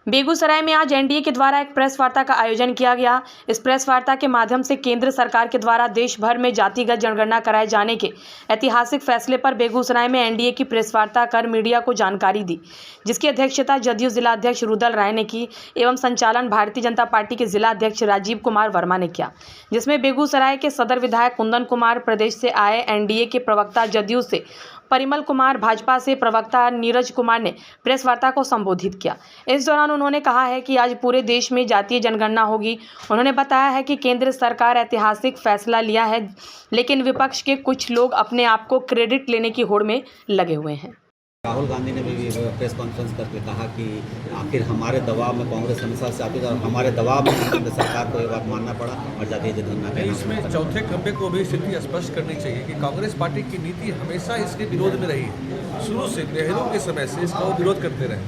बेगूसराय में आज एनडीए के द्वारा एक प्रेस वार्ता का आयोजन किया गया। इस प्रेस वार्ता के माध्यम से केंद्र सरकार के द्वारा देश भर में जातिगत जनगणना कराए जाने के ऐतिहासिक फैसले पर बेगूसराय में एनडीए की प्रेस वार्ता कर मीडिया को जानकारी दी, जिसकी अध्यक्षता जदयू जिला अध्यक्ष रुदल राय ने की एवं संचालन भारतीय जनता पार्टी के जिला अध्यक्ष राजीव कुमार वर्मा ने किया, जिसमें बेगूसराय के सदर विधायक कुंदन कुमार, प्रदेश से आए एनडीए के प्रवक्ता जदयू से परिमल कुमार, भाजपा से प्रवक्ता नीरज कुमार ने प्रेस वार्ता को संबोधित किया। इस दौरान उन्होंने कहा है कि आज पूरे देश में जातीय जनगणना होगी। उन्होंने बताया है कि केंद्र सरकार ऐतिहासिक फैसला लिया है, लेकिन विपक्ष के कुछ लोग अपने आप को क्रेडिट लेने की होड़ में लगे हुए हैं। राहुल गांधी ने भी प्रेस कॉन्फ्रेंस करके कहा कि आखिर हमारे दबाव में कांग्रेस हमेशा से आती है और हमारे दबाव में केंद्र सरकार को ये बात मानना पड़ा और जातीय जनगणना। इसमें चौथे खंभे को भी स्थिति स्पष्ट करनी चाहिए कि कांग्रेस पार्टी की नीति हमेशा इसके विरोध में रही है। शुरू से नेहरू के समय से इसका वो विरोध करते रहे।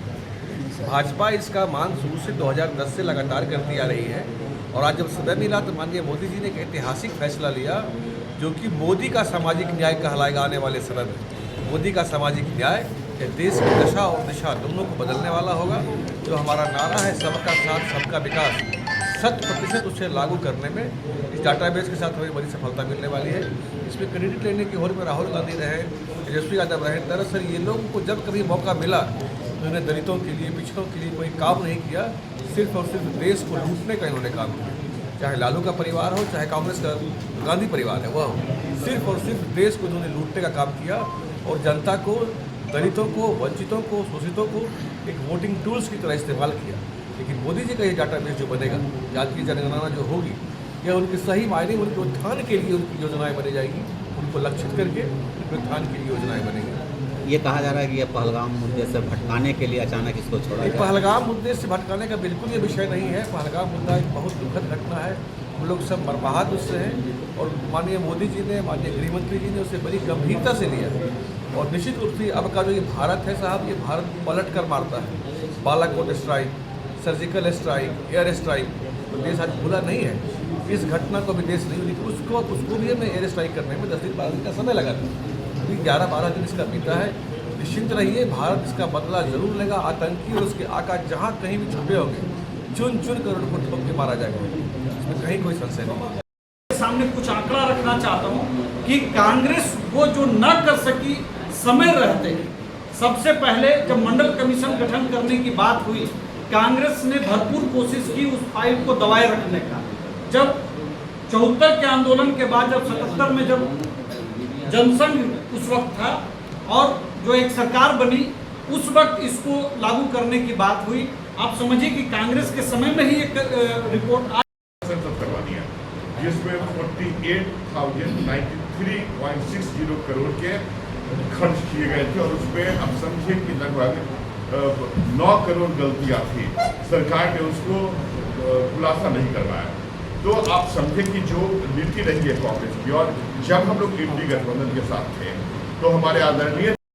भाजपा इसका मान शुरू से 2010 से लगातार करती आ रही है और आज जब समय मिला तो माननीय मोदी जी ने एक ऐतिहासिक फैसला लिया, जो कि मोदी का सामाजिक न्याय कहलाएगा आने वाले समय में। मोदी का सामाजिक न्याय देश की दशा और दिशा दोनों को बदलने वाला होगा। जो हमारा नारा है सबका साथ सबका विकास, 100% उसे लागू करने में इस डाटाबेस के साथ हमें बड़ी सफलता मिलने वाली है। इसमें क्रेडिट लेने की होड़ में राहुल गांधी रहे, तेजस्वी यादव रहे। दरअसल ये लोगों को जब कभी मौका मिला तो इन्होंने दलितों के लिए, पिछड़ों के लिए कोई काम नहीं किया, सिर्फ और सिर्फ देश को लूटने का इन्होंने काम किया। चाहे लालू का परिवार हो, चाहे कांग्रेस का गांधी परिवार है वह हो, सिर्फ और सिर्फ देश को इन्होंने लूटने का काम किया और जनता को, दलितों को, वंचितों को, शोषितों को एक वोटिंग टूल्स की तरह इस्तेमाल किया। लेकिन मोदी जी का ये डाटाबेस जो बनेगा, जातीय जनगणना जो होगी, यह उनके सही मायने उनके उत्थान के लिए उनकी योजनाएं बनी जाएगी। उनको लक्षित करके उनके उत्थान के लिए योजनाएं बनेंगी। ये कहा जा रहा है कि ये पहलगाम मुद्दे से भटकाने के लिए अचानक इसको छोड़ा गया। पहलगाम मुद्दे से भटकाने का बिल्कुल ये विषय नहीं है। पहलगाम मुद्दा एक बहुत दुखद घटना है। हम लोग सब मर्माहत उससे हैं और माननीय मोदी जी ने, माननीय गृहमंत्री जी ने उसे बड़ी गंभीरता से लिया है। और निश्चित रूप से अब का जो ये भारत है साहब, ये भारत पलट कर मारता है। Balakot strike, surgical strike, air strike, तो देश आज भूला नहीं है। इस घटना को भी देश नहीं, लेकिन उसको भी हमें एयर स्ट्राइक करने में 10 दिन 12 दिन का समय लगा था। अभी 11-12 दिन इसका बीता है। निश्चिंत रहिए, भारत इसका बदला जरूर लेगा। आतंकी और उसके आका जहाँ कहीं भी छुपे होंगे, चुन चुन कर उनको ठोक के मारा जाएगा। इसमें कहीं कोई संशय नहीं। सामने कुछ आंकड़ा रखना चाहता हूँ कि कांग्रेस वो जो न कर सकी समय रहते ही, सबसे पहले जब मंडल कमीशन गठन करने की बात हुई, कांग्रेस ने भरपूर कोशिश की उस फाइल को दबाए रखने का। जब 74 के आंदोलन के बाद, जब 77 में जब जनसंघ उस वक्त था और जो एक सरकार बनी, उस वक्त इसको लागू करने की बात हुई। आप समझिए कि कांग्रेस के समय में ही एक रिपोर्ट करवा दिया, जिसमें 48,093.60 करोड़ के खर्च किए गए थे और उसमें अब समझिए कि लगभग 9 करोड़ गलतियां थी। सरकार ने उसको खुलासा नहीं करवाया। तो आप समझे कि जो नीति रही है कांग्रेस की, और जब हम लोग इंडी गठबंधन के साथ थे तो हमारे आदरणीय